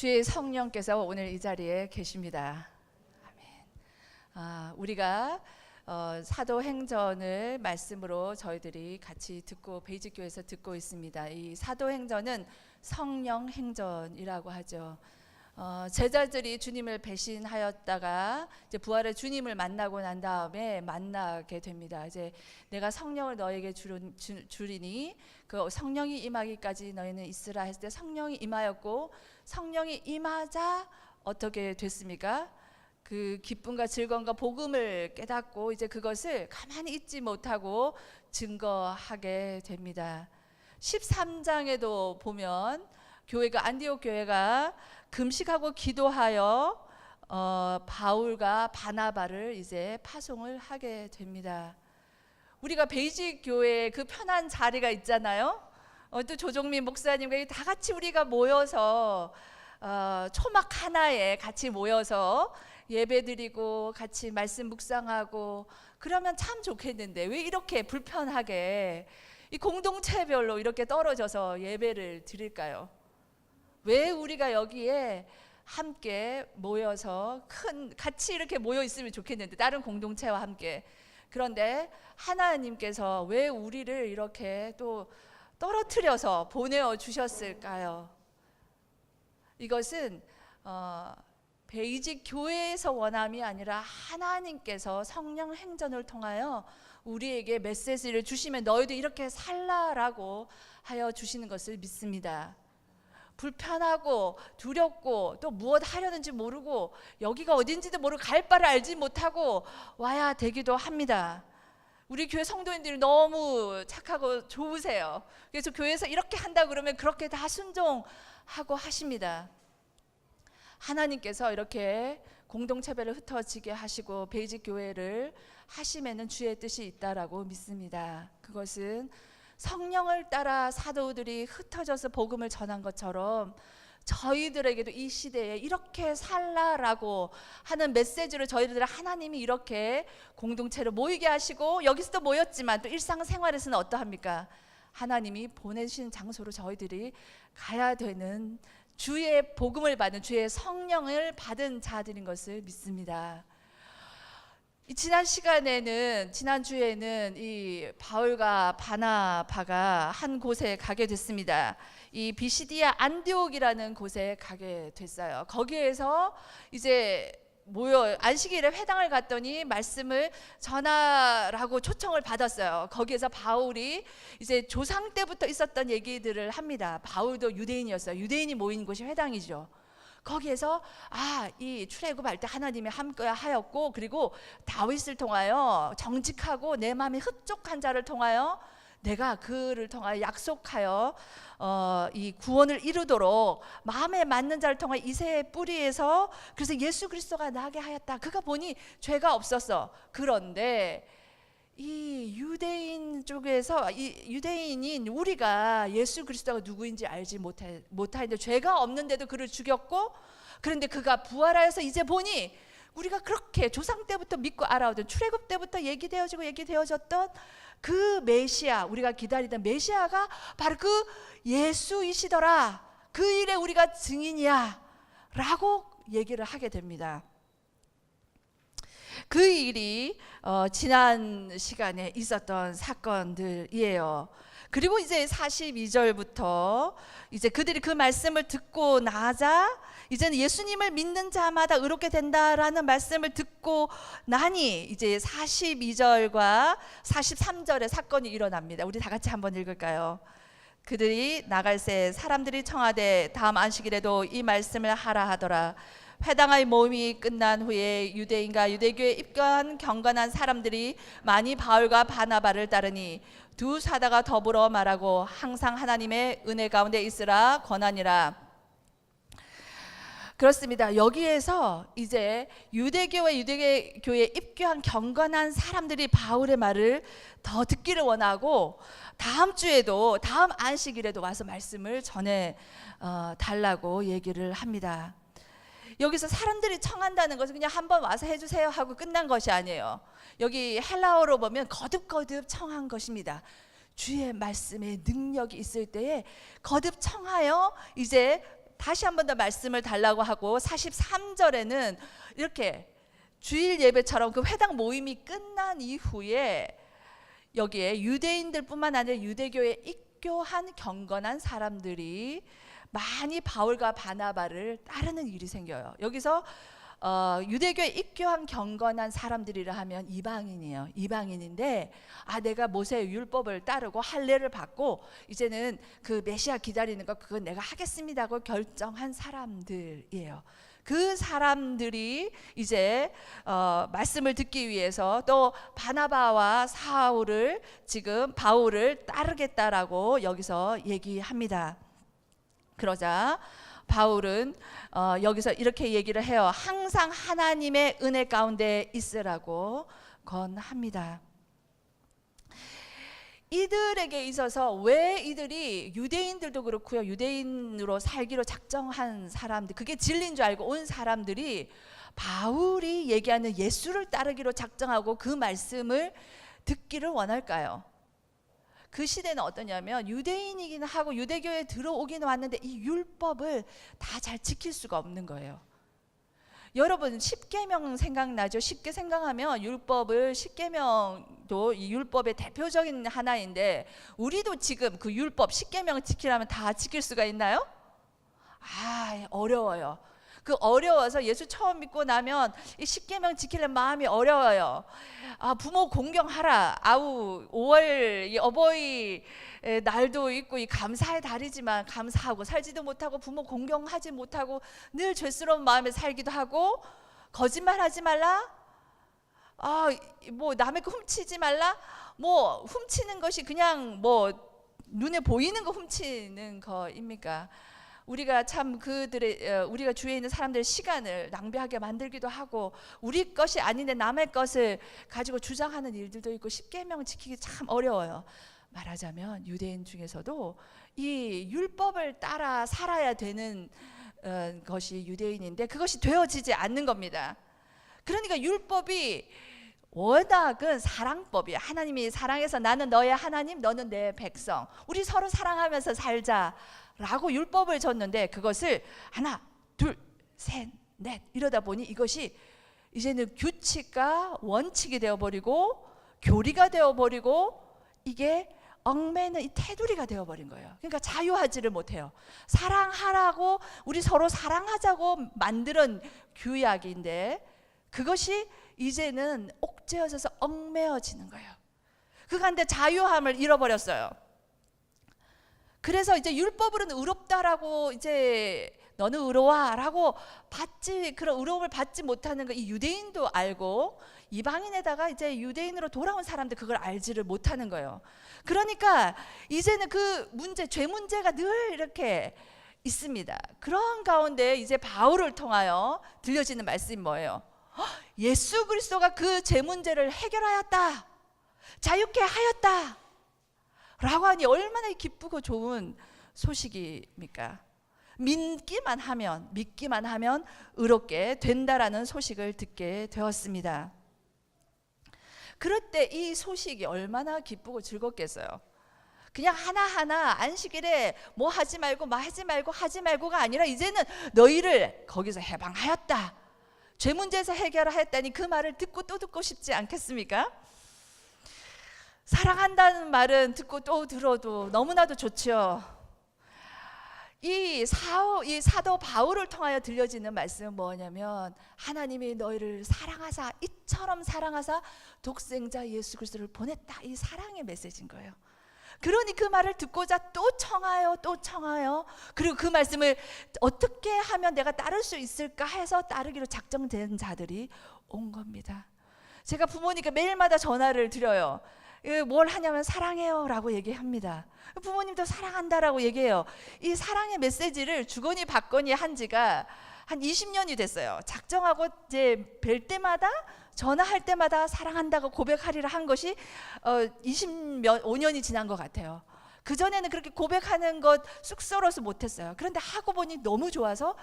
주의 성령께서 오늘 이 자리에 계십니다. 아멘. 우리가 사도행전을 말씀으로 저희들이 같이 듣고 베이직교회에서 듣고 있습니다. 이 사도행전은 성령행전이라고 하죠. 제자들이 주님을 배신하였다가 이제 부활의 주님을 만나고 난 다음에 만나게 됩니다. 이제 내가 성령을 너에게 주리니 그 성령이 임하기까지 너희는 있으라 했을 때 성령이 임하였고, 성령이 임하자 어떻게 됐습니까? 그 기쁨과 즐거움과 복음을 깨닫고 이제 그것을 가만히 있지 못하고 증거하게 됩니다. 13장에도 보면 교회가 안디옥 교회가 금식하고 기도하여 바울과 바나바를 이제 파송을 하게 됩니다. 우리가 베이직 교회에 그 편한 자리가 있잖아요. 또 조종민 목사님과 다 같이 우리가 모여서 초막 하나에 같이 모여서 예배드리고 같이 말씀 묵상하고 그러면 참 좋겠는데 왜 이렇게 불편하게 이 공동체별로 이렇게 떨어져서 예배를 드릴까요? 왜 우리가 여기에 함께 모여서 같이 이렇게 모여 있으면 좋겠는데 다른 공동체와 함께, 그런데 하나님께서 왜 우리를 이렇게 또 떨어뜨려서 보내어 주셨을까요? 이것은 베이직 교회에서 원함이 아니라 하나님께서 성령 행전을 통하여 우리에게 메시지를 주시면 너희도 이렇게 살라라고 하여 주시는 것을 믿습니다. 불편하고 두렵고 또 무엇 하려는지 모르고 여기가 어딘지도 모르고 갈 바를 알지 못하고 와야 되기도 합니다. 우리 교회 성도님들이 너무 착하고 좋으세요. 그래서 교회에서 이렇게 한다 그러면 그렇게 다 순종하고 하십니다. 하나님께서 이렇게 공동체별을 흩어지게 하시고 베이직 교회를 하시면은 주의 뜻이 있다라고 믿습니다. 그것은 성령을 따라 사도들이 흩어져서 복음을 전한 것처럼 저희들에게도 이 시대에 이렇게 살라라고 하는 메시지를 저희들 하나님이 이렇게 공동체로 모이게 하시고, 여기서도 모였지만 또 일상생활에서는 어떠합니까? 하나님이 보내신 장소로 저희들이 가야 되는, 주의 복음을 받은, 주의 성령을 받은 자들인 것을 믿습니다. 지난주에는 이 바울과 바나바가 한 곳에 가게 됐습니다. 이 비시디아 안디옥이라는 곳에 가게 됐어요. 거기에서 이제 안식일에 회당을 갔더니 말씀을 전하라고 초청을 받았어요. 거기에서 바울이 이제 조상 때부터 있었던 얘기들을 합니다. 바울도 유대인이었어요. 유대인이 모인 곳이 회당이죠. 거기에서 이 출애굽할 때 하나님이 함께하였고, 그리고 다윗을 통하여 정직하고 내 마음이 흡족한 자를 통하여 내가 그를 통하여 약속하여 이 구원을 이루도록 마음에 맞는 자를 통하여 이새의 뿌리에서, 그래서 예수 그리스도가 나게 하였다. 그가 보니 죄가 없었어. 그런데 이 유대인 쪽에서 이 유대인인 우리가 예수 그리스도가 누구인지 알지 못하는데 죄가 없는데도 그를 죽였고, 그런데 그가 부활하여서 이제 보니 우리가 그렇게 조상 때부터 믿고 알아오던, 출애굽 때부터 얘기되어졌던 그 메시아, 우리가 기다리던 메시아가 바로 그 예수이시더라. 그 일에 우리가 증인이야 라고 얘기를 하게 됩니다. 그 일이 지난 시간에 있었던 사건들이에요. 그리고 이제 42절부터 이제 그들이 그 말씀을 듣고 나자 이제는 예수님을 믿는 자마다 의롭게 된다라는 말씀을 듣고 나니 이제 42절과 43절에 사건이 일어납니다. 우리 다 같이 한번 읽을까요? 그들이 나갈새 사람들이 청하되 다음 안식일에도 이 말씀을 하라 하더라. 회당의 모임이 끝난 후에 유대인과 유대교에 입교한 경건한 사람들이 많이 바울과 바나바를 따르니 두 사다가 더불어 말하고 항상 하나님의 은혜 가운데 있으라 권하니라. 그렇습니다. 여기에서 이제 유대교와 유대교에 입교한 경건한 사람들이 바울의 말을 더 듣기를 원하고 다음 주에도, 다음 안식일에도 와서 말씀을 전해 달라고 얘기를 합니다. 여기서 사람들이 청한다는 것은 그냥 한번 와서 해주세요 하고 끝난 것이 아니에요. 여기 헬라어로 보면 거듭거듭 청한 것입니다. 주의 말씀에 능력이 있을 때에 거듭 청하여 이제 다시 한 번 더 말씀을 달라고 하고 43절에는 이렇게 주일 예배처럼 그 회당 모임이 끝난 이후에 여기에 유대인들뿐만 아니라 유대교에 입교한 경건한 사람들이 많이 바울과 바나바를 따르는 일이 생겨요. 여기서 유대교에 입교한 경건한 사람들이라 하면 이방인이에요. 이방인인데 내가 모세의 율법을 따르고 할례를 받고 이제는 그 메시아 기다리는 거 그건 내가 하겠습니다고 결정한 사람들이에요. 그 사람들이 이제 말씀을 듣기 위해서 또 바나바와 사울을 지금 바울을 따르겠다라고 여기서 얘기합니다. 그러자 바울은 여기서 이렇게 얘기를 해요. 항상 하나님의 은혜 가운데 있으라고 권합니다. 이들에게 있어서 왜 이들이 유대인들도 그렇고요, 유대인으로 살기로 작정한 사람들, 그게 진리인 줄 알고 온 사람들이 바울이 얘기하는 예수를 따르기로 작정하고 그 말씀을 듣기를 원할까요? 그 시대는 어떠냐면 유대인이긴 하고 유대교에 들어오긴 왔는데 이 율법을 다 잘 지킬 수가 없는 거예요. 여러분 십계명 생각나죠? 쉽게 생각하면 율법을 십계명도 이 율법의 대표적인 하나인데 우리도 지금 그 율법 십계명 지키려면 다 지킬 수가 있나요? 어려워요. 그 어려워서 예수 처음 믿고 나면 이 십계명 지키려면 마음이 어려워요. 부모 공경하라. 5월 이 어버이 날도 있고 이 감사의 달이지만 감사하고 살지도 못하고 부모 공경하지 못하고 늘 죄스러운 마음에 살기도 하고 거짓말하지 말라. 뭐 남의 거 훔치지 말라. 뭐 훔치는 것이 그냥 뭐 눈에 보이는 거 훔치는 거입니까? 우리가 참 우리가 주위에 있는 사람들의 시간을 낭비하게 만들기도 하고 우리 것이 아닌데 남의 것을 가지고 주장하는 일들도 있고 십계명 지키기 참 어려워요. 말하자면 유대인 중에서도 이 율법을 따라 살아야 되는 것이 유대인인데 그것이 되어지지 않는 겁니다. 그러니까 율법이 워낙은 사랑법이야. 하나님이 사랑해서 나는 너의 하나님, 너는 내 백성. 우리 서로 사랑하면서 살자. 라고 율법을 줬는데 그것을 하나, 둘, 셋, 넷 이러다 보니 이것이 이제는 규칙과 원칙이 되어버리고 교리가 되어버리고 이게 얽매는 이 테두리가 되어버린 거예요. 그러니까 자유하지를 못해요. 사랑하라고 우리 서로 사랑하자고 만드는 규약인데 그것이 이제는 옥죄어져서 얽매어지는 거예요. 그 가운데 자유함을 잃어버렸어요. 그래서 이제 율법으로는 의롭다라고 이제 너는 의로와라고 그런 의로움을 받지 못하는 거 이 유대인도 알고 이방인에다가 이제 유대인으로 돌아온 사람들 그걸 알지를 못하는 거예요. 그러니까 이제는 그 문제, 죄 문제가 늘 이렇게 있습니다. 그런 가운데 이제 바울을 통하여 들려지는 말씀이 뭐예요? 예수 그리스도가 그 죄 문제를 해결하였다, 자유케 하였다 라고 하니 얼마나 기쁘고 좋은 소식입니까? 믿기만 하면 의롭게 된다라는 소식을 듣게 되었습니다. 그럴 때 이 소식이 얼마나 기쁘고 즐겁겠어요. 그냥 하나하나 안식일에 뭐 하지 말고가 아니라 이제는 너희를 거기서 해방하였다, 죄 문제에서 해결하였다니 그 말을 듣고 또 듣고 싶지 않겠습니까? 사랑한다는 말은 듣고 또 들어도 너무나도 좋죠. 이 사도 바울을 통하여 들려지는 말씀은 뭐냐면 하나님이 너희를 사랑하사 이처럼 사랑하사 독생자 예수 그리스도를 보냈다, 이 사랑의 메시지인 거예요. 그러니 그 말을 듣고자 또 청하여 그리고 그 말씀을 어떻게 하면 내가 따를 수 있을까 해서 따르기로 작정된 자들이 온 겁니다. 제가 부모님께 매일마다 전화를 드려요. 뭘 하냐면 사랑해요 라고 얘기합니다. 부모님도 사랑한다라고 얘기해요. 이 사랑의 메시지를 주거니 받거니 한 지가 한 20년이 됐어요. 작정하고 이제 뵐 때마다 전화할 때마다 사랑한다고 고백하리라 한 것이 25년이 지난 것 같아요. 그전에는 그렇게 고백하는 것 쑥스러워서 못했어요. 그런데 하고 보니 너무 좋아서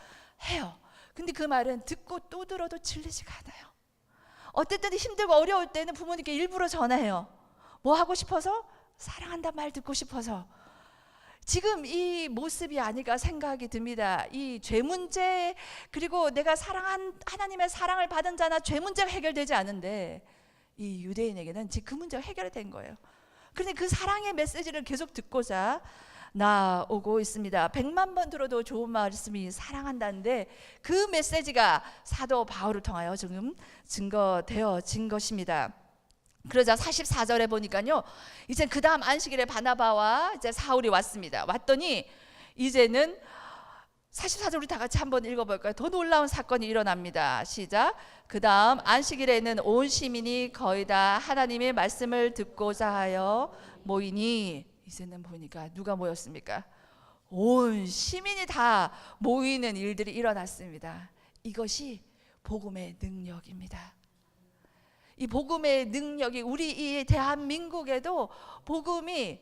해요. 근데 그 말은 듣고 또 들어도 질리지가 않아요. 어쨌든 힘들고 어려울 때는 부모님께 일부러 전화해요. 뭐 하고 싶어서? 사랑한다 말 듣고 싶어서. 지금 이 모습이 아닐까 생각이 듭니다. 이 죄 문제, 그리고 내가 사랑한 하나님의 사랑을 받은 자나 죄 문제가 해결되지 않은데 이 유대인에게는 지금 그 문제가 해결된 거예요. 그런데 그 사랑의 메시지를 계속 듣고자 나오고 있습니다. 100만 번 들어도 좋은 말씀이 사랑한다는데 그 메시지가 사도 바울을 통하여 지금 증거되어진 것입니다. 그러자 44절에 보니까요, 이제 그 다음 안식일에 바나바와 이제 사울이 왔습니다. 왔더니 이제는 44절 우리 다 같이 한번 읽어볼까요? 더 놀라운 사건이 일어납니다. 시작. 그 다음 안식일에는 온 시민이 거의 다 하나님의 말씀을 듣고자 하여 모이니, 이제는 보니까 누가 모였습니까? 온 시민이 다 모이는 일들이 일어났습니다. 이것이 복음의 능력입니다. 이 복음의 능력이 우리 이 대한민국에도 복음이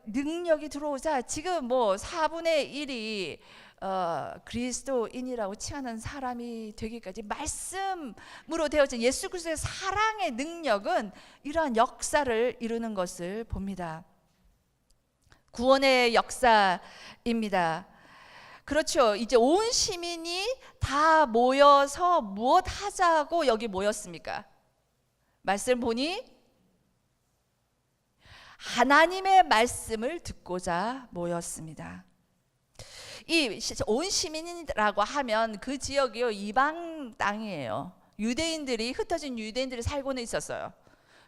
능력이 들어오자 지금 뭐 4분의 1이 그리스도인이라고 칭하는 사람이 되기까지 말씀으로 되어진 예수 그리스도의 사랑의 능력은 이러한 역사를 이루는 것을 봅니다. 구원의 역사입니다. 그렇죠. 이제 온 시민이 다 모여서 무엇 하자고 여기 모였습니까? 말씀 보니 하나님의 말씀을 듣고자 모였습니다. 이 온 시민이라고 하면 그 지역이요, 이방 땅이에요. 유대인들이, 흩어진 유대인들이 살고는 있었어요.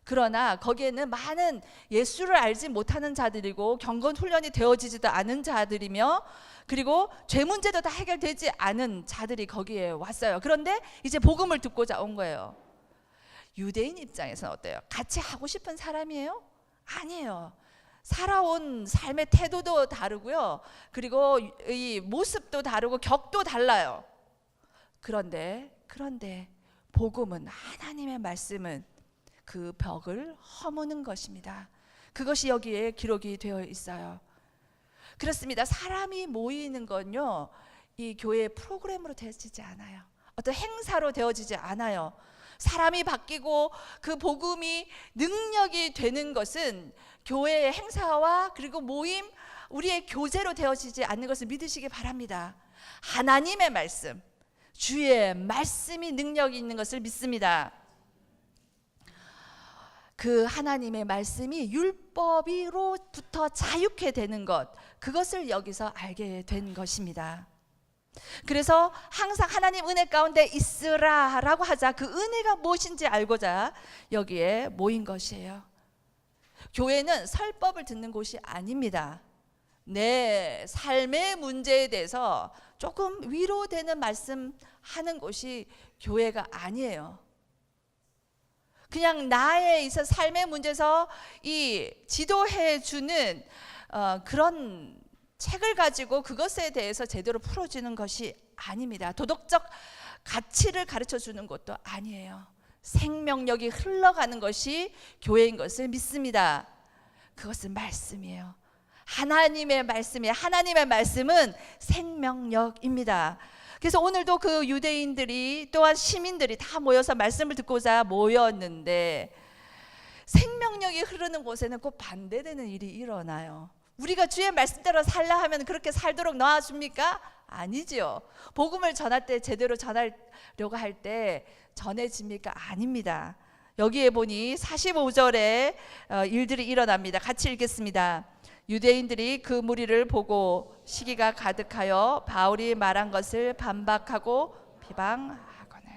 그러나 거기에는 많은 예수를 알지 못하는 자들이고 경건 훈련이 되어지지도 않은 자들이며, 그리고 죄 문제도 다 해결되지 않은 자들이 거기에 왔어요. 그런데 이제 복음을 듣고자 온 거예요. 유대인 입장에서는 어때요? 같이 하고 싶은 사람이에요? 아니에요. 살아온 삶의 태도도 다르고요, 그리고 이 모습도 다르고 격도 달라요. 그런데 복음은, 하나님의 말씀은 그 벽을 허무는 것입니다. 그것이 여기에 기록이 되어 있어요. 그렇습니다. 사람이 모이는 건요, 이 교회의 프로그램으로 되어지지 않아요. 어떤 행사로 되어지지 않아요. 사람이 바뀌고 그 복음이 능력이 되는 것은 교회의 행사와 그리고 모임, 우리의 교제로 되어지지 않는 것을 믿으시기 바랍니다. 하나님의 말씀, 주의 말씀이 능력이 있는 것을 믿습니다. 그 하나님의 말씀이 율법으로부터 자유케 되는 것, 그것을 여기서 알게 된 것입니다. 그래서 항상 하나님 은혜 가운데 있으라라고 하자, 그 은혜가 무엇인지 알고자 여기에 모인 것이에요. 교회는 설법을 듣는 곳이 아닙니다. 내 삶의 문제에 대해서 조금 위로되는 말씀 하는 곳이 교회가 아니에요. 그냥 나의 있어 삶의 문제에서 이 지도해 주는 그런 책을 가지고 그것에 대해서 제대로 풀어주는 것이 아닙니다. 도덕적 가치를 가르쳐 주는 것도 아니에요. 생명력이 흘러가는 것이 교회인 것을 믿습니다. 그것은 말씀이에요. 하나님의 말씀이에요. 하나님의 말씀은 생명력입니다. 그래서 오늘도 그 유대인들이 또한 시민들이 다 모여서 말씀을 듣고자 모였는데, 생명력이 흐르는 곳에는 꼭 반대되는 일이 일어나요. 우리가 주의 말씀대로 살라 하면 그렇게 살도록 놔줍니까? 아니지요. 복음을 전할 때, 제대로 전하려고 할 때 전해집니까? 아닙니다. 여기에 보니 45절에 일들이 일어납니다. 같이 읽겠습니다. 유대인들이 그 무리를 보고 시기가 가득하여 바울이 말한 것을 반박하고 비방하거늘.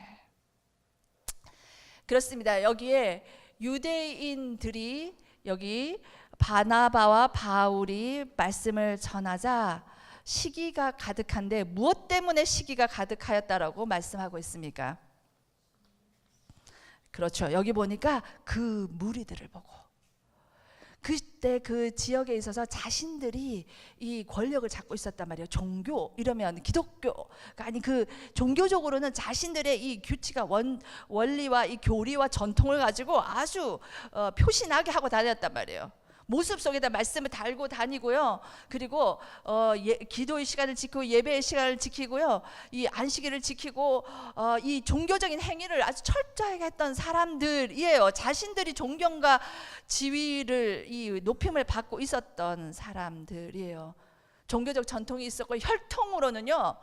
그렇습니다. 여기에 유대인들이, 여기 바나바와 바울이 말씀을 전하자 시기가 가득한데, 무엇 때문에 시기가 가득하였다라고 말씀하고 있습니까? 그렇죠. 여기 보니까 그 무리들을 보고, 그때 그 지역에 있어서 자신들이 이 권력을 잡고 있었단 말이에요. 종교, 이러면 기독교가 아니, 그 종교적으로는 자신들의 이 규칙과 원리와 이 교리와 전통을 가지고 아주 표시나게 하고 다녔단 말이에요. 모습 속에다 말씀을 달고 다니고요. 그리고 기도의 시간을 지키고 예배의 시간을 지키고요. 이 안식일을 지키고 이 종교적인 행위를 아주 철저하게 했던 사람들이에요. 자신들이 존경과 지위를 이 높임을 받고 있었던 사람들이에요. 종교적 전통이 있었고 혈통으로는요.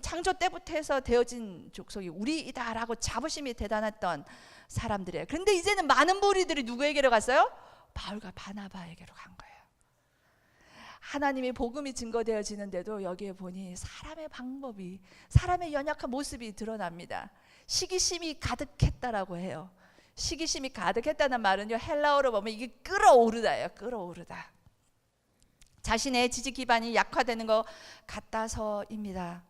창조 때부터 해서 되어진 족속이 우리이다라고 자부심이 대단했던 사람들이에요. 그런데 이제는 많은 무리들이 누구에게로 갔어요? 바울과 바나바에게로 간 거예요. 하나님의 복음이 증거되어지는데도 여기에 보니 사람의 방법이, 사람의 연약한 모습이 드러납니다. 시기심이 가득했다라고 해요. 시기심이 가득했다는 말은요, 헬라어로 보면 이게 끌어오르다예요. 끌어오르다. 자신의 지지 기반이 약화되는 것 같아서입니다.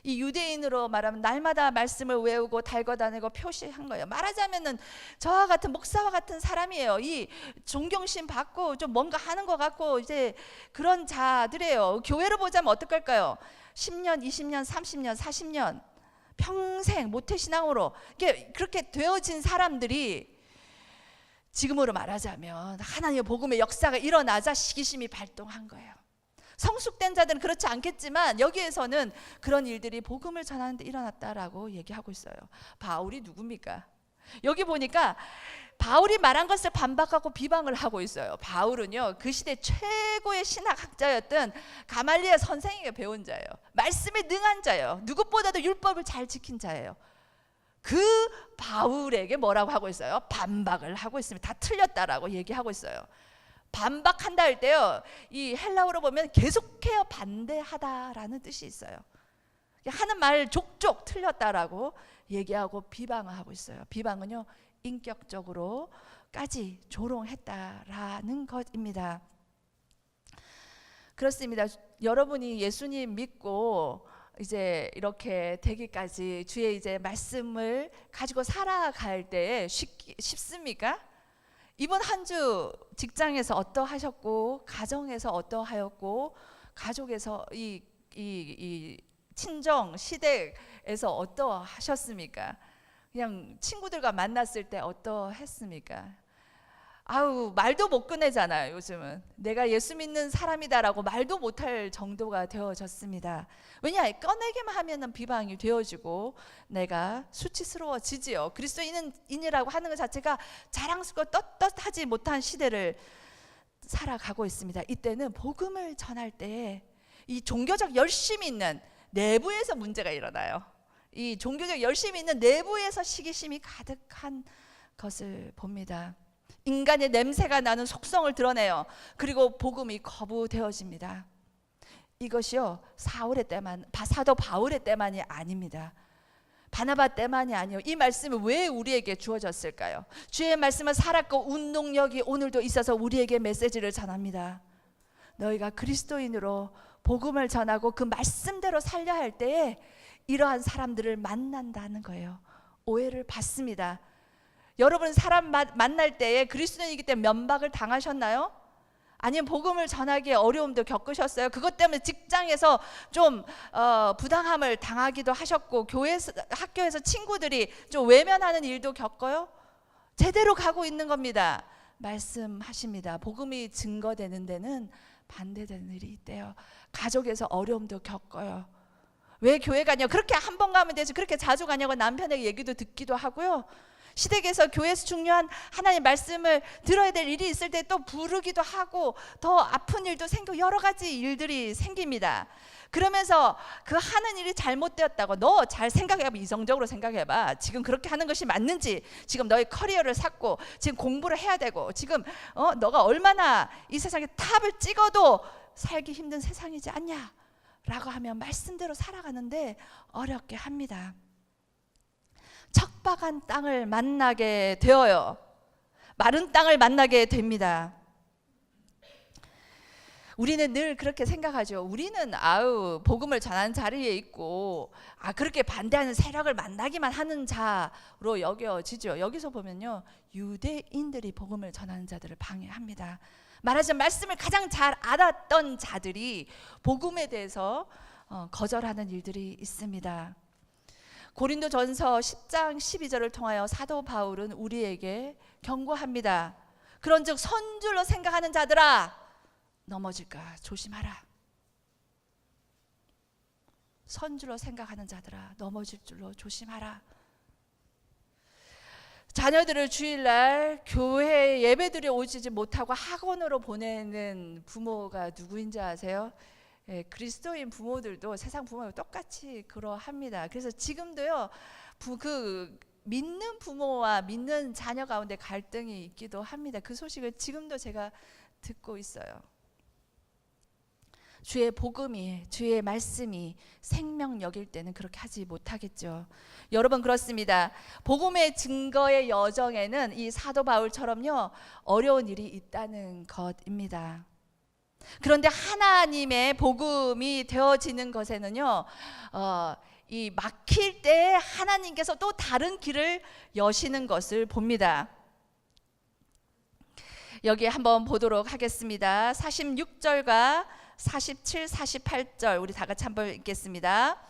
이 유대인으로 말하면 날마다 말씀을 외우고 달고 다니고 표시한 거예요. 말하자면은 저와 같은 목사와 같은 사람이에요. 이 존경심 받고 좀 뭔가 하는 것 같고 이제 그런 자들이에요. 교회로 보자면 어떨까요? 10년, 20년, 30년, 40년 평생 모태신앙으로 그렇게 되어진 사람들이 지금으로 말하자면 하나님의 복음의 역사가 일어나자 시기심이 발동한 거예요. 성숙된 자들은 그렇지 않겠지만 여기에서는 그런 일들이 복음을 전하는데 일어났다라고 얘기하고 있어요. 바울이 누굽니까? 여기 보니까 바울이 말한 것을 반박하고 비방을 하고 있어요. 바울은요, 그 시대 최고의 신학학자였던 가말리엘 선생에게 배운 자예요. 말씀에 능한 자예요. 누구보다도 율법을 잘 지킨 자예요. 그 바울에게 뭐라고 하고 있어요? 반박을 하고 있습니다. 다 틀렸다라고 얘기하고 있어요. 반박한다 할 때요, 이 헬라어로 보면 계속해요 반대하다라는 뜻이 있어요. 하는 말 족족 틀렸다라고 얘기하고 비방을 하고 있어요. 비방은요, 인격적으로까지 조롱했다라는 것입니다. 그렇습니다. 여러분이 예수님 믿고 이제 이렇게 되기까지 주의 이제 말씀을 가지고 살아갈 때에 쉽습니까? 이번 한 주 직장에서 어떠하셨고, 가정에서 어떠하였고, 가족에서 이 친정 시댁에서 어떠하셨습니까? 그냥 친구들과 만났을 때 어떠했습니까? 아우, 말도 못 꺼내잖아요. 요즘은 내가 예수 믿는 사람이다라고 말도 못할 정도가 되어졌습니다. 왜냐? 꺼내기만 하면은 비방이 되어지고 내가 수치스러워지지요. 그리스도인이라고 하는 것 자체가 자랑스럽고 떳떳하지 못한 시대를 살아가고 있습니다. 이때는 복음을 전할 때 이 종교적 열심이 있는 내부에서 문제가 일어나요. 이 종교적 열심이 있는 내부에서 시기심이 가득한 것을 봅니다. 인간의 냄새가 나는 속성을 드러내요. 그리고 복음이 거부되어집니다. 이것이요, 사도 바울의 때만이 아닙니다. 바나바 때만이 아니요. 이 말씀이 왜 우리에게 주어졌을까요? 주의 말씀은 살았고 운동력이 오늘도 있어서 우리에게 메시지를 전합니다. 너희가 그리스도인으로 복음을 전하고 그 말씀대로 살려야 할 때에 이러한 사람들을 만난다는 거예요. 오해를 받습니다. 여러분 사람 만날 때에 그리스도인이기 때문에 면박을 당하셨나요? 아니면 복음을 전하기에 어려움도 겪으셨어요? 그것 때문에 직장에서 좀 부당함을 당하기도 하셨고, 교회에서, 학교에서 친구들이 좀 외면하는 일도 겪어요? 제대로 가고 있는 겁니다. 말씀하십니다. 복음이 증거되는 데는 반대되는 일이 있대요. 가족에서 어려움도 겪어요. 왜 교회 가냐고, 그렇게 한 번 가면 되지 그렇게 자주 가냐고 남편에게 얘기도 듣기도 하고요. 시댁에서 교회에서 중요한 하나님의 말씀을 들어야 될 일이 있을 때 또 부르기도 하고 더 아픈 일도 생기고 여러 가지 일들이 생깁니다. 그러면서 그 하는 일이 잘못되었다고, 너 잘 생각해봐, 이성적으로 생각해봐. 지금 그렇게 하는 것이 맞는지, 지금 너의 커리어를 쌓고 지금 공부를 해야 되고, 지금 너가 얼마나 이 세상에 탑을 찍어도 살기 힘든 세상이지 않냐 라고 하면 말씀대로 살아가는데 어렵게 합니다. 척박한 땅을 만나게 되어요. 마른 땅을 만나게 됩니다. 우리는 늘 그렇게 생각하죠. 우리는 복음을 전하는 자리에 있고 그렇게 반대하는 세력을 만나기만 하는 자로 여겨지죠. 여기서 보면요, 유대인들이 복음을 전하는 자들을 방해합니다. 말하자면 말씀을 가장 잘 알았던 자들이 복음에 대해서 거절하는 일들이 있습니다. 고린도전서 10장 12절을 통하여 사도 바울은 우리에게 경고합니다. 그런즉 선줄로 생각하는 자들아 넘어질까 조심하라. 선줄로 생각하는 자들아 넘어질 줄로 조심하라. 자녀들을 주일날 교회 예배드려 오지 못하고 학원으로 보내는 부모가 누구인지 아세요? 예, 그리스도인 부모들도 세상 부모와 똑같이 그러합니다. 그래서 지금도요, 그 믿는 부모와 믿는 자녀 가운데 갈등이 있기도 합니다. 그 소식을 지금도 제가 듣고 있어요. 주의 복음이, 주의 말씀이 생명력일 때는 그렇게 하지 못하겠죠. 여러분, 그렇습니다. 복음의 증거의 여정에는 이 사도 바울처럼요, 어려운 일이 있다는 것입니다. 그런데 하나님의 복음이 되어지는 것에는요, 이 막힐 때 하나님께서 또 다른 길을 여시는 것을 봅니다. 여기 한번 보도록 하겠습니다. 46절과 47, 48절 우리 다 같이 한번 읽겠습니다.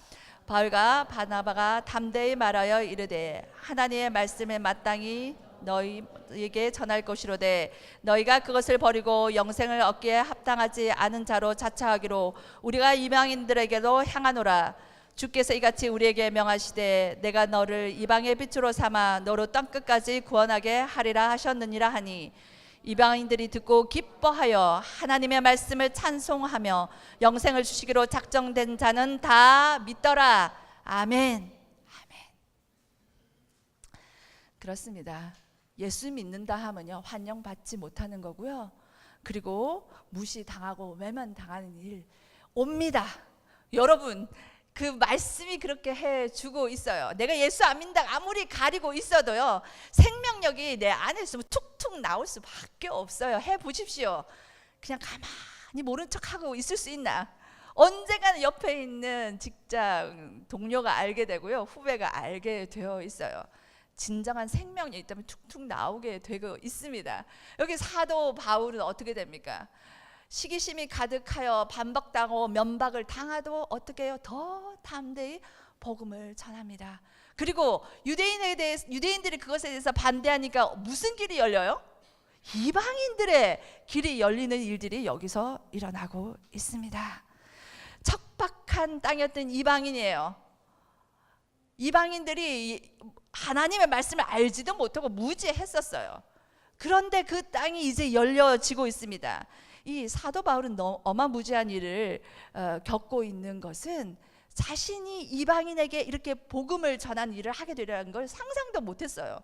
바울과 바나바가 담대히 말하여 이르되 하나님의 말씀에 마땅히 너희에게 전할 것이로되 너희가 그것을 버리고 영생을 얻기에 합당하지 않은 자로 자처하기로 우리가 이방인들에게도 향하노라. 주께서 이같이 우리에게 명하시되 내가 너를 이방의 빛으로 삼아 너로 땅끝까지 구원하게 하리라 하셨느니라 하니 이방인들이 듣고 기뻐하여 하나님의 말씀을 찬송하며 영생을 주시기로 작정된 자는 다 믿더라. 아멘. 아멘. 그렇습니다. 예수 믿는다 하면요, 환영받지 못하는 거고요. 그리고 무시당하고 외면당하는 일 옵니다. 여러분, 그 말씀이 그렇게 해주고 있어요. 내가 예수 안 믿는다 아무리 가리고 있어도요, 생명력이 내 안에 있으면 툭툭 나올 수밖에 없어요. 해보십시오. 그냥 가만히 모른 척하고 있을 수 있나? 언젠가는 옆에 있는 직장 동료가 알게 되고요, 후배가 알게 되어 있어요. 진정한 생명력이 있다면 툭툭 나오게 되고 있습니다. 여기 사도 바울은 어떻게 됩니까? 시기심이 가득하여 반박당하고 면박을 당하도 어떻게 해요? 더 담대히 복음을 전합니다. 그리고 유대인들이 그것에 대해서 반대하니까 무슨 길이 열려요? 이방인들의 길이 열리는 일들이 여기서 일어나고 있습니다. 척박한 땅이었던 이방인이에요. 이방인들이 하나님의 말씀을 알지도 못하고 무지했었어요. 그런데 그 땅이 이제 열려지고 있습니다. 이 사도 바울은 어마무지한 일을 겪고 있는 것은 자신이 이방인에게 이렇게 복음을 전하는 일을 하게 되려는 걸 상상도 못했어요.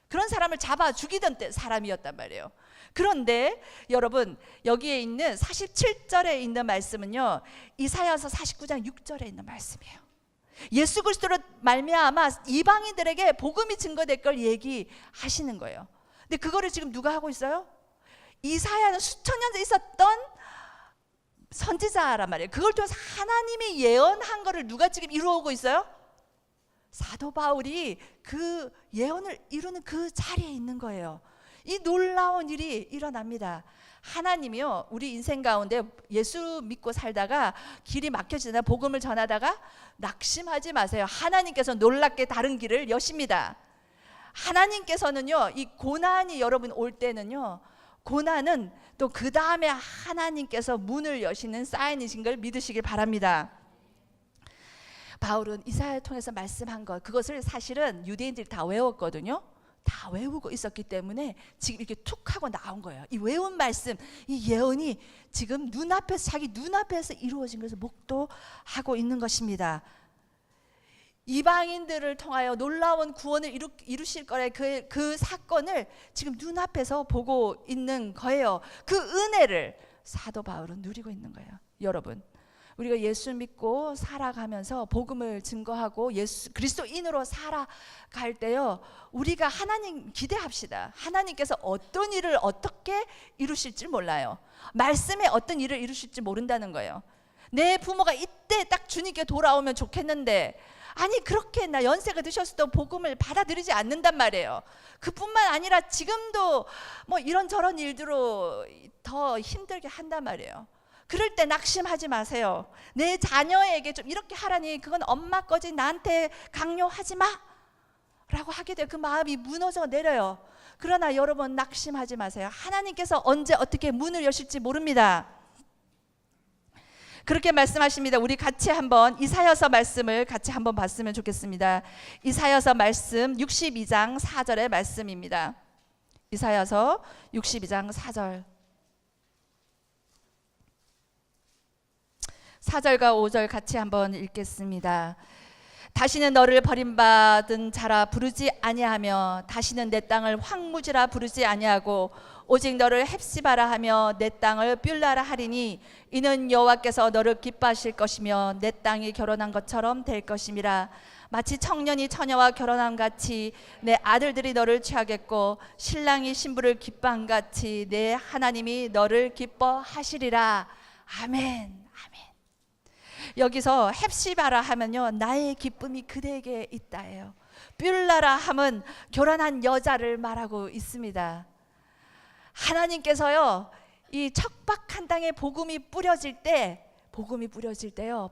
그런 사람을 잡아 죽이던 사람이었단 말이에요. 그런데 여러분, 여기에 있는 47절에 있는 말씀은요, 이사야서 49장 6절에 있는 말씀이에요. 예수 그리스도로 말미암아 이방인들에게 복음이 증거될 걸 얘기하시는 거예요. 근데 그거를 지금 누가 하고 있어요? 이사야는 수천 년 전에 있었던 선지자란 말이에요. 그걸 통해서 하나님이 예언한 거를 누가 지금 이루어오고 있어요? 사도 바울이 그 예언을 이루는 그 자리에 있는 거예요. 이 놀라운 일이 일어납니다. 하나님이요, 우리 인생 가운데 예수 믿고 살다가 길이 막혀지나 복음을 전하다가 낙심하지 마세요. 하나님께서 놀랍게 다른 길을 여십니다. 하나님께서는요, 이 고난이 여러분 올 때는요, 고난은 또 그 다음에 하나님께서 문을 여시는 사인이신 걸 믿으시길 바랍니다. 바울은 이사야를 통해서 말씀한 것, 그것을 사실은 유대인들이 다 외웠거든요. 다 외우고 있었기 때문에 지금 이렇게 툭 하고 나온 거예요. 이 외운 말씀, 이 예언이 지금 눈앞에서, 자기 눈앞에서 이루어진 것을 목도하고 있는 것입니다. 이방인들을 통하여 놀라운 구원을 이루실 거래, 그 사건을 지금 눈앞에서 보고 있는 거예요. 그 은혜를 사도 바울은 누리고 있는 거예요. 여러분, 우리가 예수 믿고 살아가면서 복음을 증거하고 예수 그리스도인으로 살아갈 때요, 우리가 하나님 기대합시다. 하나님께서 어떤 일을 어떻게 이루실지 몰라요. 말씀에 어떤 일을 이루실지 모른다는 거예요. 내 부모가 이때 딱 주님께 돌아오면 좋겠는데, 아니 그렇게 나 연세가 드셨어도 복음을 받아들이지 않는단 말이에요. 그뿐만 아니라 지금도 뭐 이런저런 일들로 더 힘들게 한단 말이에요. 그럴 때 낙심하지 마세요. 내 자녀에게 좀 이렇게 하라니 그건 엄마 거지, 나한테 강요하지 마. 라고 하게 돼요. 그 마음이 무너져 내려요. 그러나 여러분 낙심하지 마세요. 하나님께서 언제 어떻게 문을 여실지 모릅니다. 그렇게 말씀하십니다. 우리 같이 한번 이사야서 말씀을 같이 한번 봤으면 좋겠습니다. 이사야서 말씀 62장 4절의 말씀입니다. 이사야서 62장 4절 4절과 5절 같이 한번 읽겠습니다. 다시는 너를 버림받은 자라 부르지 아니하며 다시는 내 땅을 황무지라 부르지 아니하고 오직 너를 헵시바라 하며 내 땅을 뷸라라 하리니 이는 여호와께서 너를 기뻐하실 것이며 내 땅이 결혼한 것처럼 될 것임이라. 마치 청년이 처녀와 결혼함 같이 내 아들들이 너를 취하겠고 신랑이 신부를 기뻐함 같이 내 하나님이 너를 기뻐하시리라. 아멘. 아멘. 여기서 헵시바라 하면요, 나의 기쁨이 그대에게 있다예요. 뷸라라 함은 결혼한 여자를 말하고 있습니다. 하나님께서요, 이 척박한 땅에 복음이 뿌려질 때요,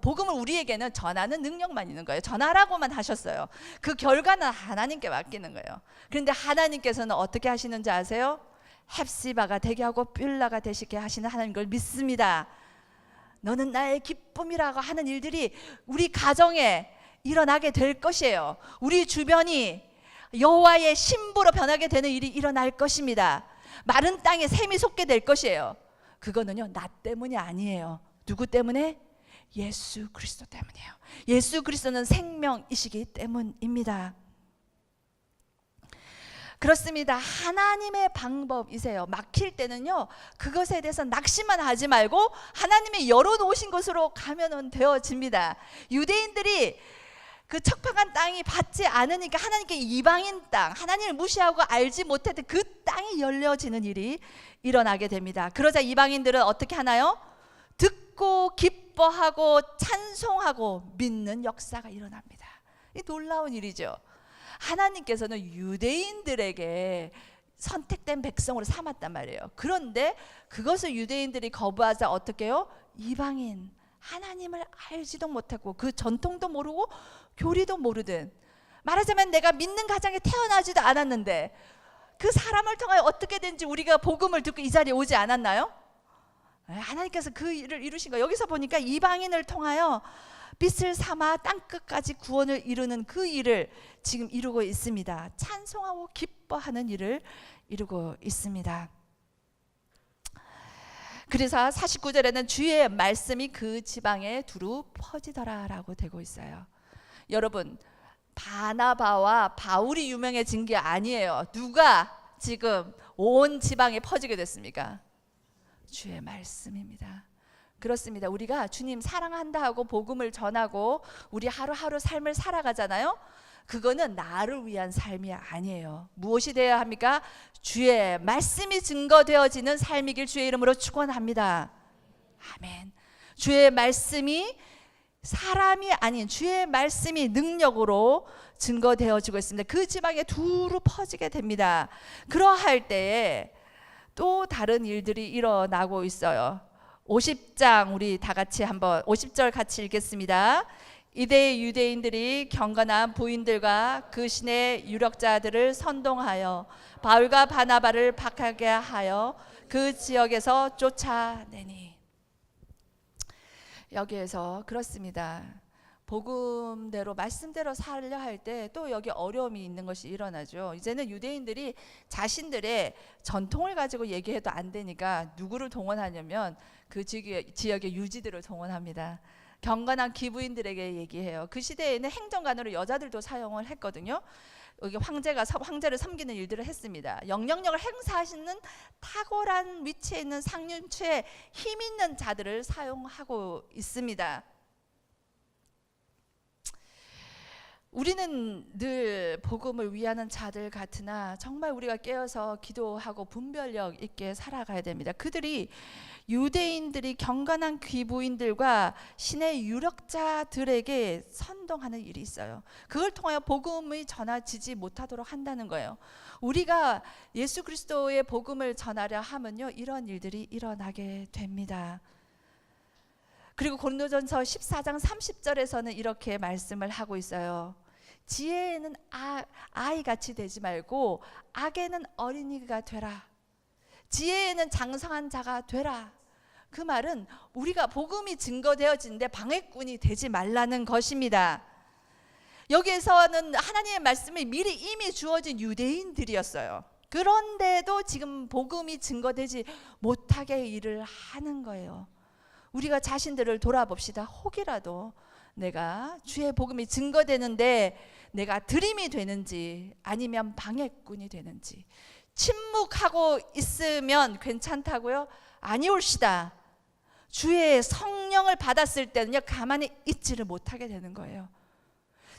복음을 우리에게는 전하는 능력만 있는 거예요. 전하라고만 하셨어요. 그 결과는 하나님께 맡기는 거예요. 그런데 하나님께서는 어떻게 하시는지 아세요? 헵시바가 되게 하고 뷸라가 되시게 하시는 하나님 걸 믿습니다. 너는 나의 기쁨이라고 하는 일들이 우리 가정에 일어나게 될 것이에요. 우리 주변이 여호와의 신부로 변하게 되는 일이 일어날 것입니다. 마른 땅에 샘이 솟게 될 것이에요. 그거는요, 나 때문이 아니에요. 누구 때문에? 예수 그리스도 때문이에요. 예수 그리스도는 생명이시기 때문입니다. 그렇습니다. 하나님의 방법이세요. 막힐 때는요, 그것에 대해서 낙심만 하지 말고 하나님이 열어놓으신 곳으로 가면 되어집니다. 유대인들이 그 척박한 땅이 받지 않으니까 하나님께 이방인 땅, 하나님을 무시하고 알지 못했던 그 땅이 열려지는 일이 일어나게 됩니다. 그러자 이방인들은 어떻게 하나요? 듣고 기뻐하고 찬송하고 믿는 역사가 일어납니다. 이 놀라운 일이죠. 하나님께서는 유대인들에게 선택된 백성으로 삼았단 말이에요. 그런데 그것을 유대인들이 거부하자 어떻게 해요? 이방인, 하나님을 알지도 못하고 그 전통도 모르고 교리도 모르든, 말하자면 내가 믿는 가정에 태어나지도 않았는데 그 사람을 통하여 어떻게 된지 우리가 복음을 듣고 이 자리에 오지 않았나요? 하나님께서 그 일을 이루신 거예요. 여기서 보니까 이방인을 통하여 빛을 삼아 땅끝까지 구원을 이루는 그 일을 지금 이루고 있습니다. 찬송하고 기뻐하는 일을 이루고 있습니다. 그래서 49절에는 주의 말씀이 그 지방에 두루 퍼지더라 라고 되고 있어요. 여러분, 바나바와 바울이 유명해진 게 아니에요. 누가 지금 온 지방에 퍼지게 됐습니까? 주의 말씀입니다. 그렇습니다. 우리가 주님 사랑한다 하고 복음을 전하고 우리 하루하루 삶을 살아가잖아요. 그거는 나를 위한 삶이 아니에요. 무엇이 되어야 합니까? 주의 말씀이 증거되어지는 삶이길 주의 이름으로 축원합니다. 아멘. 주의 말씀이 사람이 아닌 주의 말씀이 능력으로 증거되어지고 있습니다. 그 지방에 두루 퍼지게 됩니다. 그러할 때에 또 다른 일들이 일어나고 있어요. 50장 우리 다 같이 한번 50절 같이 읽겠습니다. 이때 유대인들이 경건한 부인들과 그 신의 유력자들을 선동하여 바울과 바나바를 박하게 하여 그 지역에서 쫓아내니. 여기에서 그렇습니다. 복음대로 말씀대로 살려 할 때 또 여기 어려움이 있는 것이 일어나죠. 이제는 유대인들이 자신들의 전통을 가지고 얘기해도 안 되니까 누구를 동원하냐면 그 지역의 유지들을 동원합니다. 경건한 기부인들에게 얘기해요. 그 시대에는 행정관으로 여자들도 사용을 했거든요. 여기 황제를 섬기는 일들을 했습니다. 영향력을 행사하시는 탁월한 위치에 있는 상류층에 힘 있는 자들을 사용하고 있습니다. 우리는 늘 복음을 위하는 자들 같으나 정말 우리가 깨어서 기도하고 분별력 있게 살아가야 됩니다. 그들이 유대인들이 경건한 귀부인들과 신의 유력자들에게 선동하는 일이 있어요. 그걸 통하여 복음이 전해지지 못하도록 한다는 거예요. 우리가 예수 그리스도의 복음을 전하려 하면요, 이런 일들이 일어나게 됩니다. 그리고 고린도전서 14장 30절에서는 이렇게 말씀을 하고 있어요. 지혜에는 아이같이 되지 말고 악에는 어린이가 되라. 지혜에는 장성한 자가 되라. 그 말은 우리가 복음이 증거되어지는데 방해꾼이 되지 말라는 것입니다. 여기에서는 하나님의 말씀이 미리 이미 주어진 유대인들이었어요. 그런데도 지금 복음이 증거되지 못하게 일을 하는 거예요. 우리가 자신들을 돌아봅시다. 혹이라도 내가 주의 복음이 증거되는데 내가 드림이 되는지 아니면 방해꾼이 되는지. 침묵하고 있으면 괜찮다고요? 아니올시다. 주의 성령을 받았을 때는요, 가만히 있지를 못하게 되는 거예요.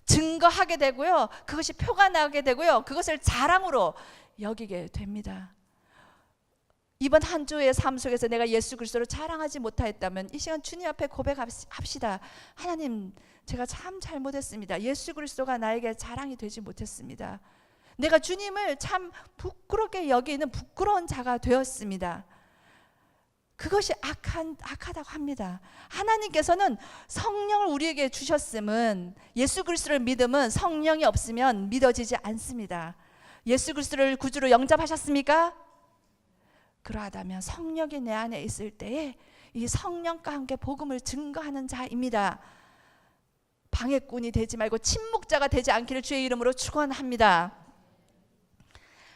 증거하게 되고요, 그것이 표가 나게 되고요, 그것을 자랑으로 여기게 됩니다. 이번 한 주의 삶 속에서 내가 예수 그리스도를 자랑하지 못하였다면 이 시간 주님 앞에 고백합시다. 하나님, 제가 참 잘못했습니다. 예수 그리스도가 나에게 자랑이 되지 못했습니다. 내가 주님을 참 부끄럽게 여기는 부끄러운 자가 되었습니다. 그것이 악하다고 합니다. 하나님께서는 성령을 우리에게 주셨음은, 예수 그리스도를 믿음은 성령이 없으면 믿어지지 않습니다. 예수 그리스도를 구주로 영접하셨습니까? 그러하다면 성령이 내 안에 있을 때에 이 성령과 함께 복음을 증거하는 자입니다. 방해꾼이 되지 말고 침묵자가 되지 않기를 주의 이름으로 축원합니다.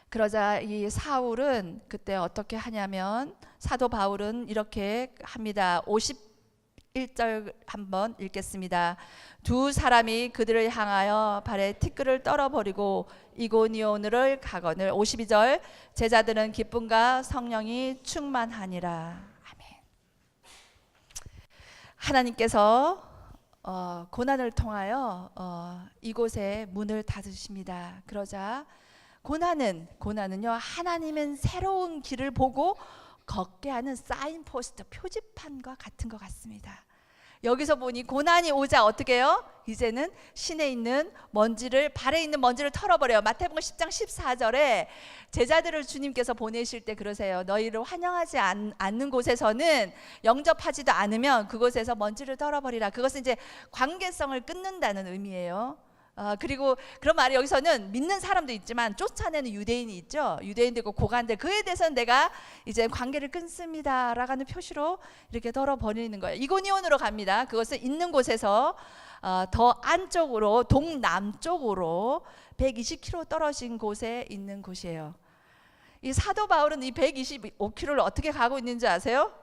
그러자 이 사울은 그때 어떻게 하냐면, 사도 바울은 이렇게 합니다. 51절 한번 읽겠습니다. 두 사람이 그들을 향하여 발에 티끌을 떨어버리고 이고니온으로 가거늘. 52절, 제자들은 기쁨과 성령이 충만하니라. 아멘. 하나님께서 고난을 통하여 이곳에 문을 닫으십니다. 그러자 고난은요, 하나님은 새로운 길을 보고 걷게 하는 사인포스트, 표지판과 같은 것 같습니다. 여기서 보니 고난이 오자 어떻게 해요? 이제는 신에 있는 먼지를, 발에 있는 먼지를 털어버려요. 마태복음 10장 14절에 제자들을 주님께서 보내실 때 그러세요. 너희를 환영하지 않는 곳에서는, 영접하지도 않으면 그곳에서 먼지를 털어버리라. 그것은 이제 관계성을 끊는다는 의미예요. 그리고 그런 말이, 여기서는 믿는 사람도 있지만 쫓아내는 유대인이 있죠. 유대인들 있고 고관들, 그에 대해서는 내가 이제 관계를 끊습니다 라는 표시로 이렇게 털어버리는 거예요. 이고니온으로 갑니다. 그것은 있는 곳에서 더 안쪽으로, 동남쪽으로 120km 떨어진 곳에 있는 곳이에요. 이 사도 바울은 이 125km를 어떻게 가고 있는지 아세요?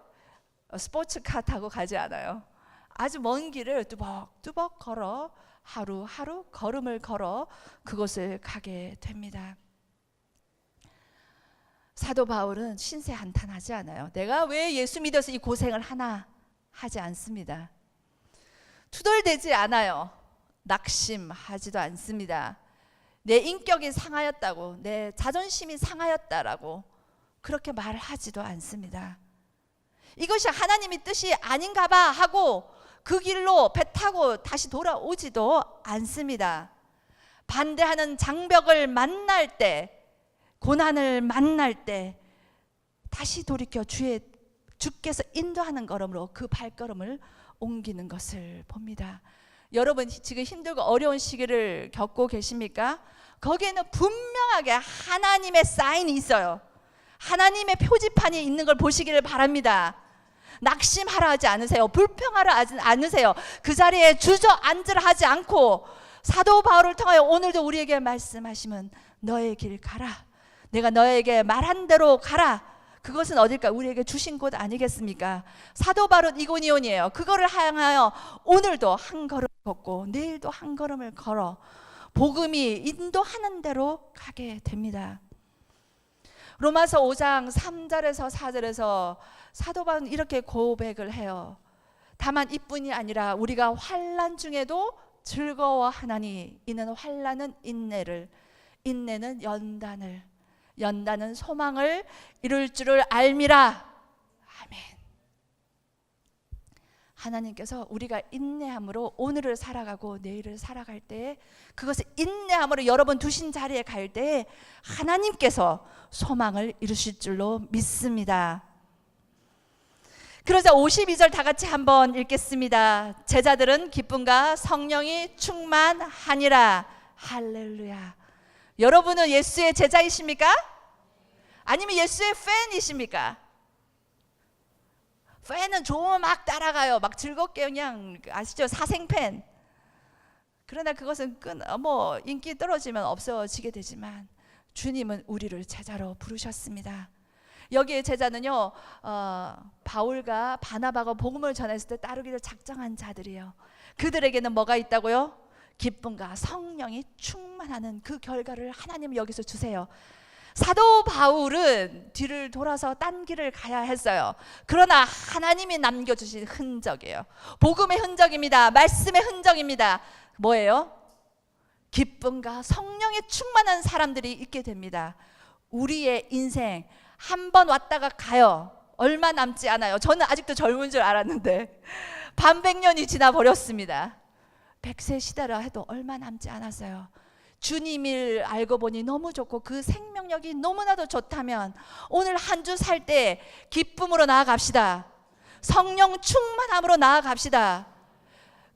스포츠카 타고 가지 않아요. 아주 먼 길을 뚜벅뚜벅 걸어 하루하루 걸음을 걸어 그곳을 가게 됩니다. 사도 바울은 신세 한탄하지 않아요. 내가 왜 예수 믿어서 이 고생을 하나 하지 않습니다. 투덜대지 않아요. 낙심하지도 않습니다. 내 인격이 상하였다고, 내 자존심이 상하였다라고 그렇게 말하지도 않습니다. 이것이 하나님의 뜻이 아닌가 봐 하고 그 길로 배 타고 다시 돌아오지도 않습니다. 반대하는 장벽을 만날 때, 고난을 만날 때 다시 돌이켜 주께서 인도하는 걸음으로 그 발걸음을 옮기는 것을 봅니다. 여러분 지금 힘들고 어려운 시기를 겪고 계십니까? 거기에는 분명하게 하나님의 사인이 있어요. 하나님의 표지판이 있는 걸 보시기를 바랍니다. 낙심하라 하지 않으세요. 불평하라 하지 않으세요. 그 자리에 주저앉으라 하지 않고 사도 바울을 통하여 오늘도 우리에게 말씀하시면 너의 길 가라. 내가 너에게 말한 대로 가라. 그것은 어딜까? 우리에게 주신 곳 아니겠습니까? 사도 바울은 이고니온이에요. 그거를 향하여 오늘도 한 걸음 걷고 내일도 한 걸음을 걸어 복음이 인도하는 대로 가게 됩니다. 로마서 5장 3절에서 4절에서 사도 바울은 이렇게 고백을 해요. 다만 이뿐이 아니라 우리가 환난 중에도 즐거워하나니 이는 환난은 인내를, 인내는 연단을, 연단은 소망을 이룰 줄을 알미라. 아멘. 하나님께서 우리가 인내함으로 오늘을 살아가고 내일을 살아갈 때에, 그것을 인내함으로 여러분 두신 자리에 갈 때에 하나님께서 소망을 이루실 줄로 믿습니다. 그러자 52절 다 같이 한번 읽겠습니다. 제자들은 기쁨과 성령이 충만하니라. 할렐루야. 여러분은 예수의 제자이십니까? 아니면 예수의 팬이십니까? 팬은 좋으면 막 따라가요. 막 즐겁게 그냥, 아시죠? 사생팬. 그러나 그것은 인기 떨어지면 없어지게 되지만 주님은 우리를 제자로 부르셨습니다. 여기에 제자는요, 바울과 바나바가 복음을 전했을 때 따르기를 작정한 자들이에요. 그들에게는 뭐가 있다고요? 기쁨과 성령이 충만하는 그 결과를 하나님은 여기서 주세요. 사도 바울은 뒤를 돌아서 딴 길을 가야 했어요. 그러나 하나님이 남겨주신 흔적이에요. 복음의 흔적입니다. 말씀의 흔적입니다. 뭐예요? 기쁨과 성령에 충만한 사람들이 있게 됩니다. 우리의 인생 한 번 왔다가 가요. 얼마 남지 않아요. 저는 아직도 젊은 줄 알았는데 반백년이 지나 버렸습니다. 100세 시대라 해도 얼마 남지 않았어요. 주님을 알고 보니 너무 좋고 그 생명력이 너무나도 좋다면 오늘 한 주 살 때 기쁨으로 나아갑시다. 성령 충만함으로 나아갑시다.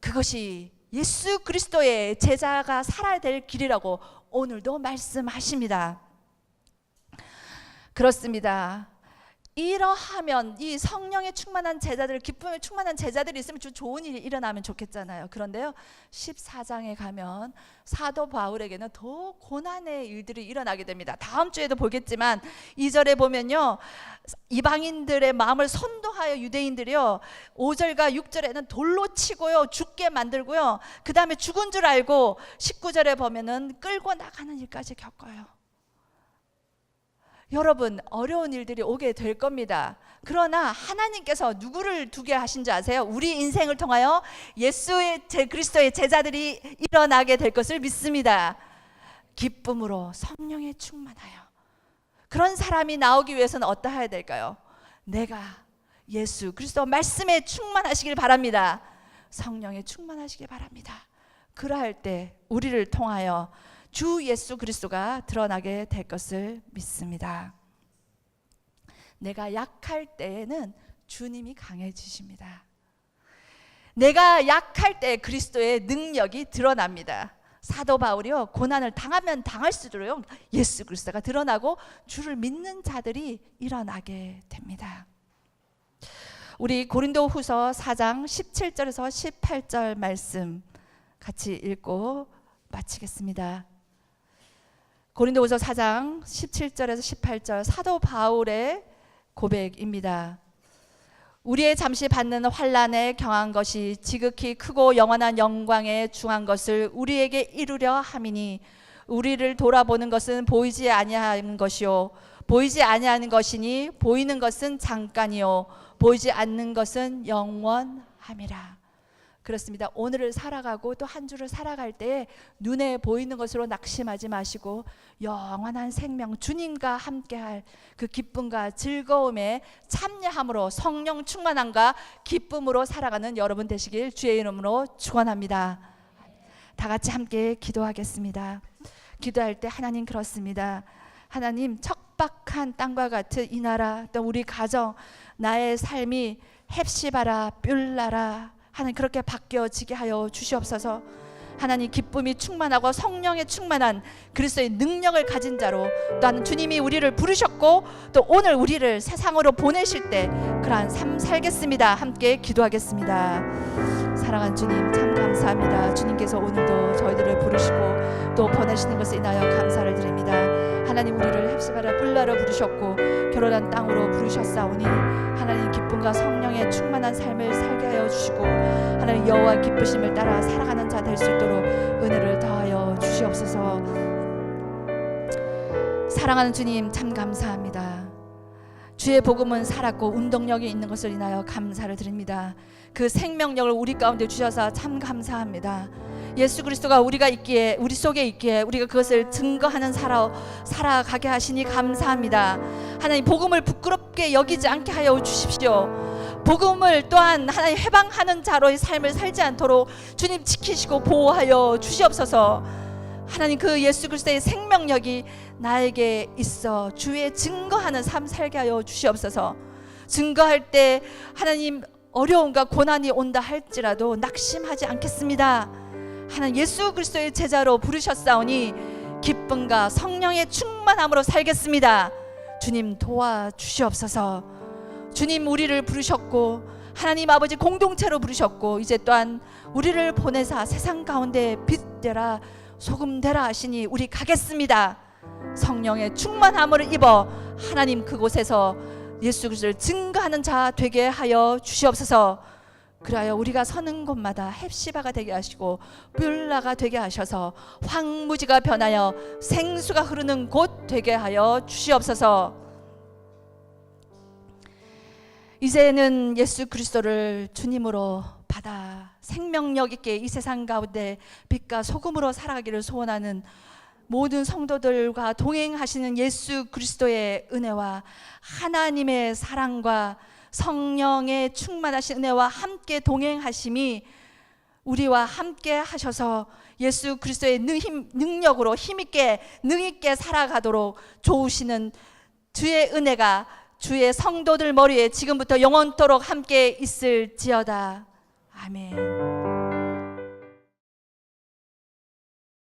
그것이 예수 그리스도의 제자가 살아야 될 길이라고 오늘도 말씀하십니다. 그렇습니다. 이러하면 이 성령에 충만한 제자들, 기쁨에 충만한 제자들이 있으면 좀 좋은 일이 일어나면 좋겠잖아요. 그런데요, 14장에 가면 사도 바울에게는 더 고난의 일들이 일어나게 됩니다. 다음 주에도 보겠지만 2절에 보면요, 이방인들의 마음을 선동하여 유대인들이요, 5절과 6절에는 돌로 치고요, 죽게 만들고요, 그 다음에 죽은 줄 알고 19절에 보면은 끌고 나가는 일까지 겪어요. 여러분, 어려운 일들이 오게 될 겁니다. 그러나 하나님께서 누구를 두게 하신 줄 아세요? 우리 인생을 통하여 예수의 그리스도의 제자들이 일어나게 될 것을 믿습니다. 기쁨으로 성령에 충만하여. 그런 사람이 나오기 위해서는 어떠해야 될까요? 내가 예수 그리스도 말씀에 충만하시길 바랍니다. 성령에 충만하시길 바랍니다. 그러할 때 우리를 통하여 주 예수 그리스도가 드러나게 될 것을 믿습니다. 내가 약할 때에는 주님이 강해지십니다. 내가 약할 때 그리스도의 능력이 드러납니다. 사도 바울이요, 고난을 당하면 당할수록 예수 그리스도가 드러나고 주를 믿는 자들이 일어나게 됩니다. 우리 고린도후서 4장 17절에서 18절 말씀 같이 읽고 마치겠습니다. 고린도후서 4장 17절에서 18절 사도 바울의 고백입니다. 우리의 잠시 받는 환난에 경한 것이 지극히 크고 영원한 영광에 중한 것을 우리에게 이루려 함이니 우리를 돌아보는 것은 보이지 아니하는 것이요 보이지 아니하는 것이니 보이는 것은 잠깐이요 보이지 않는 것은 영원함이라. 그렇습니다. 오늘을 살아가고 또 한 주를 살아갈 때 눈에 보이는 것으로 낙심하지 마시고 영원한 생명 주님과 함께할 그 기쁨과 즐거움에 참여함으로 성령 충만함과 기쁨으로 살아가는 여러분 되시길 주의 이름으로 축원합니다. 다 같이 함께 기도하겠습니다. 기도할 때 하나님 그렇습니다. 하나님, 척박한 땅과 같은 이 나라, 또 우리 가정, 나의 삶이 헵시바라 뷸라라 하나님 그렇게 바뀌어지게 하여 주시옵소서. 하나님, 기쁨이 충만하고 성령에 충만한 그리스도의 능력을 가진 자로 또한 주님이 우리를 부르셨고 또 오늘 우리를 세상으로 보내실 때 그러한 삶 살겠습니다. 함께 기도하겠습니다. 사랑하는 주님, 참 감사합니다. 주님께서 오늘도 저희들을 부르시고 또 보내시는 것을 인하여 감사를 드립니다. 하나님, 우리를 헵시바라 뿔라로 부르셨고 결혼한 땅으로 부르셨사오니 하나님, 기쁨과 성령의 충만한 삶을 살게 하여 주시고 하나님, 여호와 기쁘심을 따라 살아가는 자 될 수 있도록 은혜를 더하여 주시옵소서. 사랑하는 주님, 참 감사합니다. 주의 복음은 살았고 운동력이 있는 것을 인하여 감사를 드립니다. 그 생명력을 우리 가운데 주셔서 참 감사합니다. 예수 그리스도가 우리가 있기에, 우리 속에 있기에 우리가 그것을 증거하는 살아가게 하시니 감사합니다. 하나님, 복음을 부끄럽게 여기지 않게 하여 주십시오. 복음을 또한 하나님 해방하는 자로의 삶을 살지 않도록 주님 지키시고 보호하여 주시옵소서. 하나님, 그 예수 그리스도의 생명력이 나에게 있어 주의 증거하는 삶 살게 하여 주시옵소서. 증거할 때 하나님, 어려움과 고난이 온다 할지라도 낙심하지 않겠습니다. 하나님 예수 그리스도의 제자로 부르셨사오니 기쁨과 성령의 충만함으로 살겠습니다. 주님 도와주시옵소서. 주님 우리를 부르셨고 하나님 아버지 공동체로 부르셨고 이제 또한 우리를 보내사 세상 가운데 빛되라 소금 되라 하시니 우리 가겠습니다. 성령의 충만함을 입어 하나님 그곳에서 예수 그리스도를 증거하는 자 되게 하여 주시옵소서. 그리하여 우리가 서는 곳마다 헵시바가 되게 하시고 뷸라가 되게 하셔서 황무지가 변하여 생수가 흐르는 곳 되게 하여 주시옵소서. 이제는 예수 그리스도를 주님으로 받아 생명력 있게 이 세상 가운데 빛과 소금으로 살아가기를 소원하는 모든 성도들과 동행하시는 예수 그리스도의 은혜와 하나님의 사랑과 성령의 충만하신 은혜와 함께 동행하심이 우리와 함께 하셔서 예수 그리스도의 능력으로 힘있게 능있게 살아가도록 좋으시는 주의 은혜가 주의 성도들 머리에 지금부터 영원토록 함께 있을지어다. 아멘.